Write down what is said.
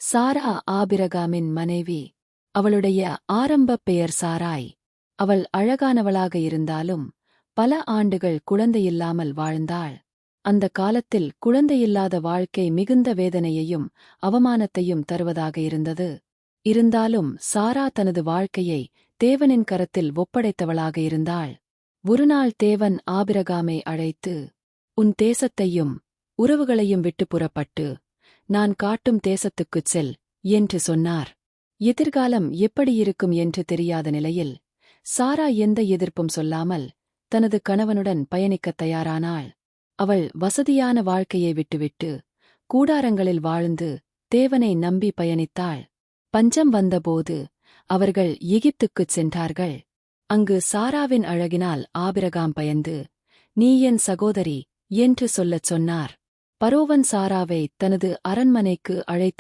சாரா ஆபிரகாமின் மனைவி. அவளுடைய ஆரம்பப் பெயர் சாராய். அவள் அழகானவளாக இருந்தாலும் பல ஆண்டுகள் குழந்தையில்லாமல் வாழ்ந்தாள். அந்த காலத்தில் குழந்தையில்லாத வாழ்க்கை மிகுந்த வேதனையையும் அவமானத்தையும் தருவதாக இருந்தது. இருந்தாலும் சாரா தனது வாழ்க்கையை தேவனின் கரத்தில் ஒப்படைத்தவளாக இருந்தாள். ஒருநாள் தேவன் ஆபிரகாமை அழைத்து, உன் தேசத்தையும் உறவுகளையும் விட்டு புறப்பட்டு நான் காட்டும் தேசத்துக்குச் செல் என்று சொன்னார். எதிர்காலம் எப்படியிருக்கும் என்று தெரியாத நிலையில் சாரா எந்த எதிர்ப்பும் சொல்லாமல் தனது கணவனுடன் பயணிக்கத் தயாரானாள். அவள் வசதியான வாழ்க்கையை விட்டுவிட்டு கூடாரங்களில் வாழ்ந்து தேவனை நம்பி பயணித்தாள். பஞ்சம் வந்தபோது அவர்கள் எகிப்துக்குச் சென்றார்கள். அங்கு சாராவின் அழகினால் ஆபிரகாம் பயந்து, நீ என் சகோதரி என்று சொல்லச் சொன்னார். பரோவன் சாராவை தனது அரண்மனைக்கு அழைத்து